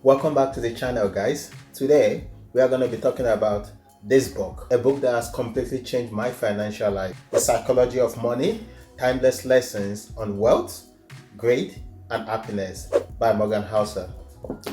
Welcome back to the channel, guys. Today we are going to be talking about this book, a book that has completely changed my financial life: The Psychology of Money, Timeless Lessons on Wealth, Greed and Happiness by Housel.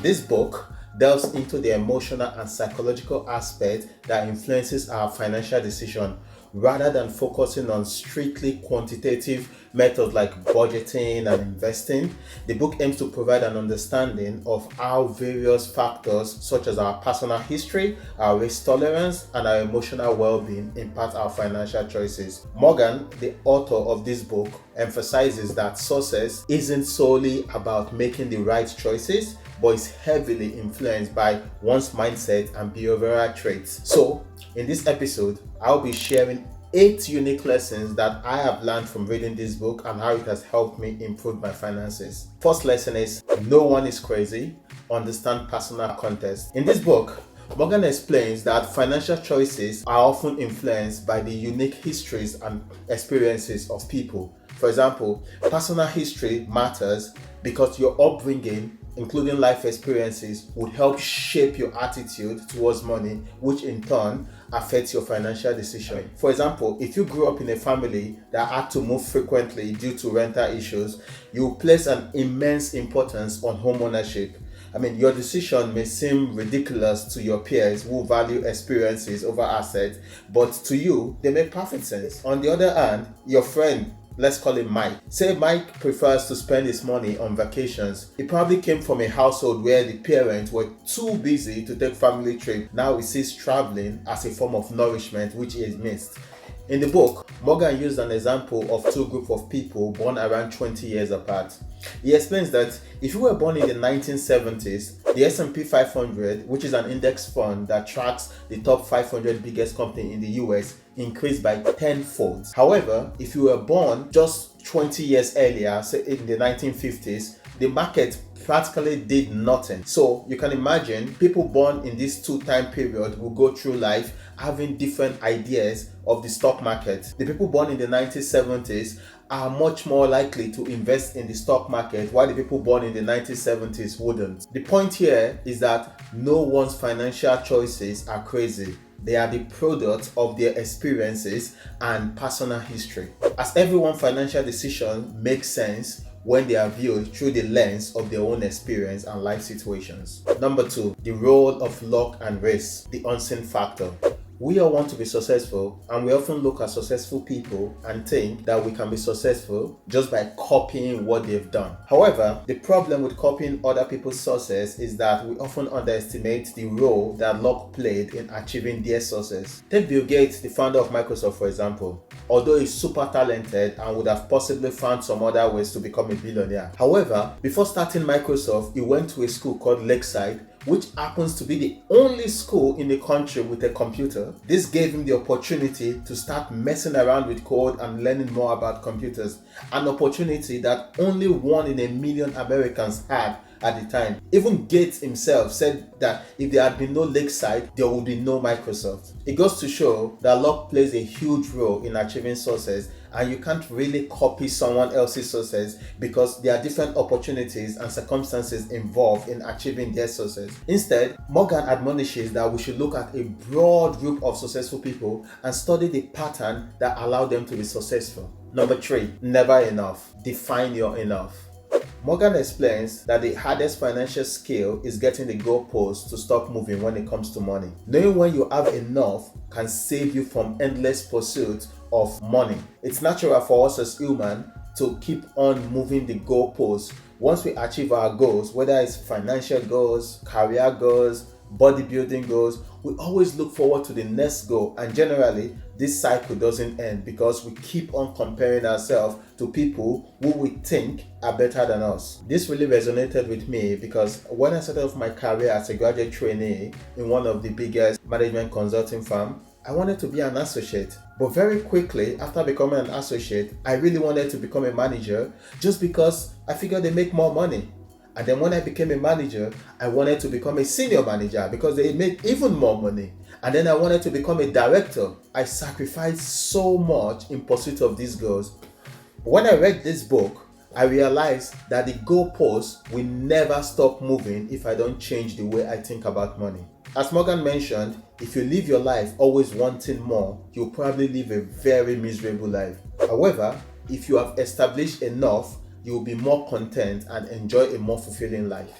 This book delves into the emotional and psychological aspect that influences our financial decision rather than focusing on strictly quantitative methods like budgeting and investing. The book aims to provide an understanding of how various factors such as our personal history, our risk tolerance, and our emotional well-being impact our financial choices. Morgan, the author of this book, emphasizes that success isn't solely about making the right choices, but is heavily influenced by one's mindset and behavioral traits. So, in this episode, I'll be sharing 8 unique lessons that I have learned from reading this book and how it has helped me improve my finances. First lesson is: no one is crazy. Understand personal context. In this book, Morgan explains that financial choices are often influenced by the unique histories and experiences of people. For example, personal history matters because your upbringing, including life experiences, would help shape your attitude towards money, which in turn affects your financial decision. For example, if you grew up in a family that had to move frequently due to rental issues, you place an immense importance on home ownership. Your decision may seem ridiculous to your peers who value experiences over assets, but to you, they make perfect sense. On the other hand, your friend, let's call him Mike. Say Mike prefers to spend his money on vacations. He probably came from a household where the parents were too busy to take family trips. Now he sees traveling as a form of nourishment which he has missed. In the book, Morgan used an example of two groups of people born around 20 years apart. He explains that if you were born in the 1970s, the S&P 500, which is an index fund that tracks the top 500 biggest companies in the US, increased by tenfold. However, if you were born just 20 years earlier, say in the 1950s, the market practically did nothing. So you can imagine people born in this two-time period will go through life having different ideas of the stock market. The people born in the 1970s are much more likely to invest in the stock market, while the people born in the 1970s wouldn't. The point here is that no one's financial choices are crazy. They are the product of their experiences and personal history. As everyone's financial decision makes sense when they are viewed through the lens of their own experience and life situations. Number 2, the role of luck and risk, the unseen factor. We all want to be successful, and we often look at successful people and think that we can be successful just by copying what they've done. However, the problem with copying other people's success is that we often underestimate the role that luck played in achieving their success. Take Bill Gates, the founder of Microsoft, for example. Although he's super talented and would have possibly found some other ways to become a billionaire. However, before starting Microsoft, he went to a school called Lakeside, which happens to be the only school in the country with a computer. This gave him the opportunity to start messing around with code and learning more about computers, an opportunity that only 1 in a million Americans had at the time. Even Gates himself said that if there had been no Lakeside, there would be no Microsoft. It goes to show that luck plays a huge role in achieving success, and you can't really copy someone else's success because there are different opportunities and circumstances involved in achieving their success. Instead, Morgan admonishes that we should look at a broad group of successful people and study the pattern that allow them to be successful. Number 3, never enough. Define your enough. Morgan explains that the hardest financial skill is getting the goalposts to stop moving when it comes to money. Knowing when you have enough can save you from endless pursuit of money. It's natural for us as humans to keep on moving the goalposts. Once we achieve our goals, whether it's financial goals, career goals, bodybuilding goals, we always look forward to the next goal, and generally this cycle doesn't end because we keep on comparing ourselves to people who we think are better than us. This really resonated with me because when I started off my career as a graduate trainee in one of the biggest management consulting firms, I wanted to be an associate. But very quickly after becoming an associate, I really wanted to become a manager just because I figured they make more money. And then when I became a manager, I wanted to become a senior manager because they made even more money. And then I wanted to become a director. I sacrificed so much in pursuit of these goals. When I read this book, I realized that the goalposts will never stop moving if I don't change the way I think about money. As Morgan mentioned, if you live your life always wanting more, you'll probably live a very miserable life. However, if you have established enough, you'll be more content and enjoy a more fulfilling life.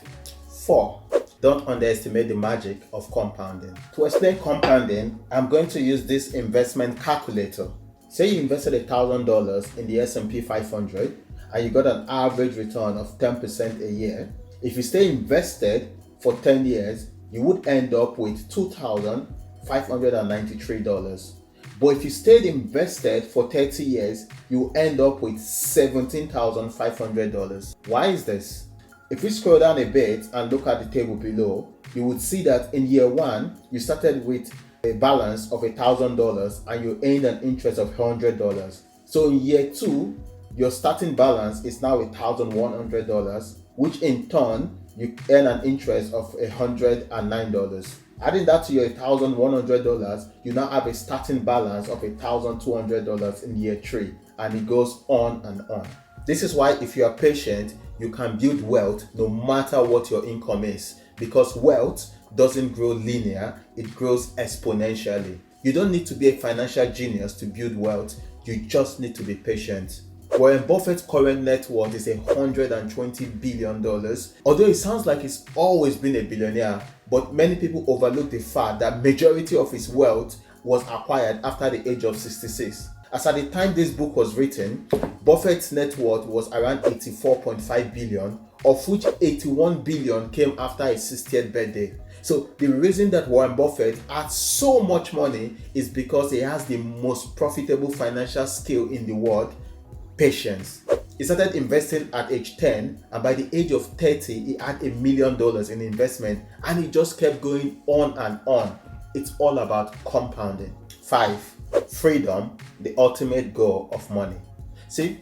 4. Don't underestimate the magic of compounding. To explain compounding, I'm going to use this investment calculator. Say you invested $1,000 in the S&P 500 and you got an average return of 10% a year. If you stay invested for 10 years, you would end up with $2,593. But if you stayed invested for 30 years, you end up with $17,500. Why is this? If we scroll down a bit and look at the table below, you would see that in year 1, you started with a balance of $1,000 and you earned an interest of $100. So in year 2, your starting balance is now $1,100, which in turn, you earn an interest of $109. Adding that to your $1,100, you now have a starting balance of $1,200 in year 3, and it goes on and on. This is why if you are patient, you can build wealth no matter what your income is, because wealth doesn't grow linear, it grows exponentially. You don't need to be a financial genius to build wealth, you just need to be patient. Warren Buffett's current net worth is $120 billion. Although it sounds like he's always been a billionaire, but many people overlook the fact that majority of his wealth was acquired after the age of 66. As at the time this book was written, Buffett's net worth was around $84.5 billion, of which $81 billion came after his 60th birthday. So the reason that Warren Buffett had so much money is because he has the most profitable financial skill in the world: patience. He started investing at age 10, and by the age of 30, he had $1 million in investment, and he just kept going on and on. It's all about compounding. 5. Freedom, the ultimate goal of money. See,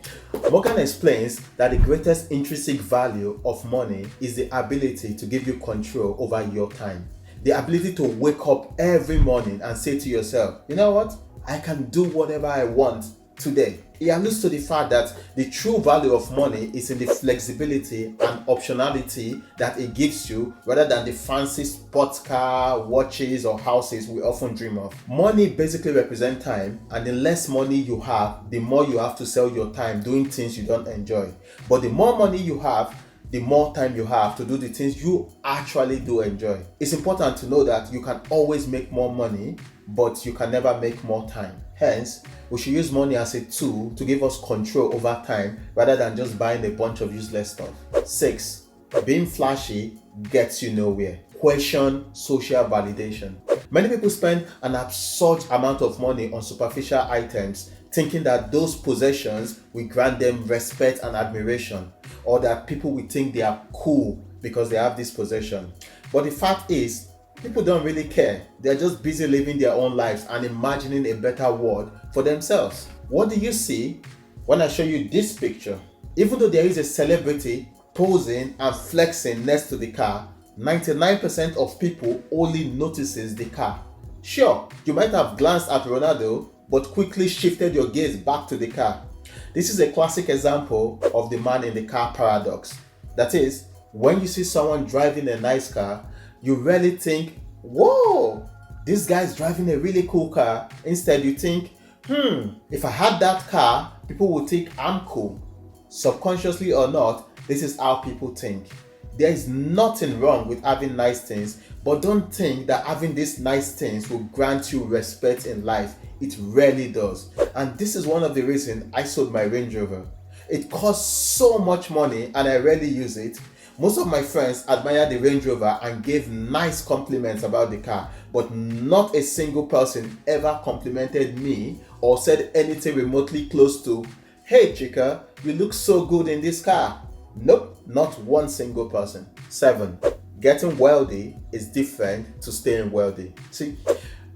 Morgan explains that the greatest intrinsic value of money is the ability to give you control over your time. The ability to wake up every morning and say to yourself, you know what? I can do whatever I want today. He alludes to the fact that the true value of money is in the flexibility and optionality that it gives you, rather than the fancy sports car, watches, or houses we often dream of. Money basically represents time, and the less money you have, the more you have to sell your time doing things you don't enjoy. But the more money you have, the more time you have to do the things you actually do enjoy. It's important to know that you can always make more money, but you can never make more time. Hence, we should use money as a tool to give us control over time rather than just buying a bunch of useless stuff. 6. Being flashy gets you nowhere. Question social validation. Many people spend an absurd amount of money on superficial items, thinking that those possessions will grant them respect and admiration, or that people will think they are cool because they have this possession. But the fact is, people don't really care. They're just busy living their own lives and imagining a better world for themselves. What do you see when I show you this picture? Even though there is a celebrity posing and flexing next to the car, 99% of people only notices the car. Sure, you might have glanced at Ronaldo, but quickly shifted your gaze back to the car. This is a classic example of the man in the car paradox. That is, when you see someone driving a nice car, you rarely think, whoa, this guy's driving a really cool car. Instead, you think, if I had that car, people would think I'm cool. Subconsciously or not, this is how people think. There is nothing wrong with having nice things, but don't think that having these nice things will grant you respect in life. It rarely does. And this is one of the reasons I sold my Range Rover. It costs so much money and I rarely use it. Most of my friends admire the Range Rover and gave nice compliments about the car, but not a single person ever complimented me or said anything remotely close to, "Hey Chika, you look so good in this car." Nope, not one single person. 7. Getting wealthy is different to staying wealthy. See,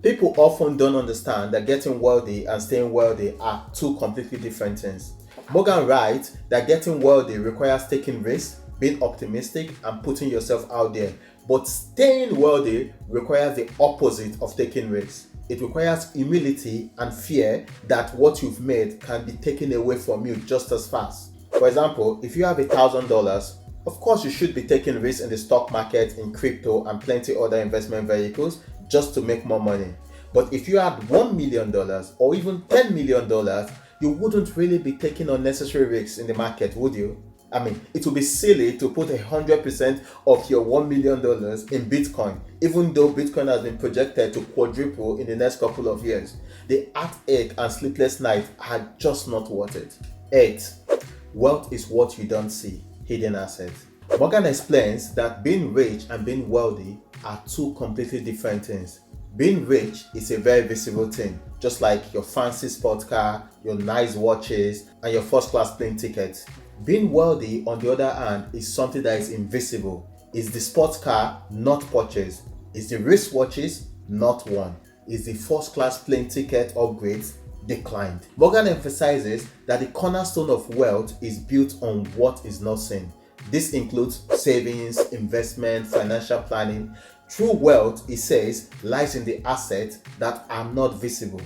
people often don't understand that getting wealthy and staying wealthy are two completely different things. Morgan writes that getting wealthy requires taking risks, being optimistic, and putting yourself out there. But staying wealthy requires the opposite of taking risks. It requires humility and fear that what you've made can be taken away from you just as fast. For example, if you have $1,000, of course you should be taking risks in the stock market, in crypto, and plenty other investment vehicles just to make more money. But if you had $1 million or even $10 million, you wouldn't really be taking unnecessary risks in the market, would you? I mean, it would be silly to put 100% of your $1 million in Bitcoin, even though Bitcoin has been projected to quadruple in the next couple of years. The heartache and sleepless nights are just not worth it. 8. Wealth is what you don't see, hidden assets. Morgan explains that being rich and being wealthy are two completely different things. Being rich is a very visible thing, just like your fancy sports car, your nice watches, and your first class plane tickets. Being wealthy, on the other hand, is something that is invisible. It's the sports car not purchased. It's the wristwatches not worn. It's the first class plane ticket upgrades declined. Morgan emphasizes that the cornerstone of wealth is built on what is not seen. This includes savings, investment, financial planning. True wealth, he says, lies in the assets that are not visible.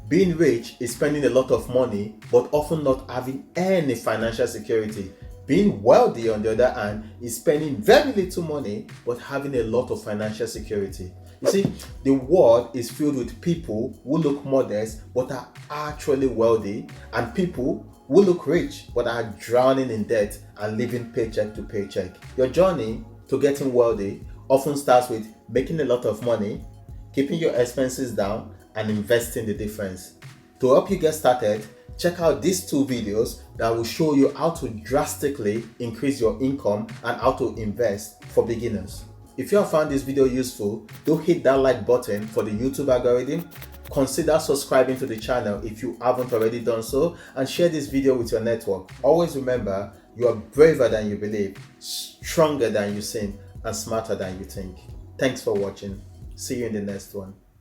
Being rich is spending a lot of money but often not having any financial security. Being wealthy, on the other hand, is spending very little money but having a lot of financial security. You see, the world is filled with people who look modest but are actually wealthy, and people who look rich but are drowning in debt and living paycheck to paycheck. Your journey to getting wealthy often starts with making a lot of money, keeping your expenses down, and investing the difference. To help you get started, check out these two videos that will show you how to drastically increase your income and how to invest for beginners. If you have found this video useful, do hit that like button for the YouTube algorithm. Consider subscribing to the channel if you haven't already done so, and share this video with your network. Always remember, you are braver than you believe, stronger than you seem, and smarter than you think. Thanks for watching. See you in the next one.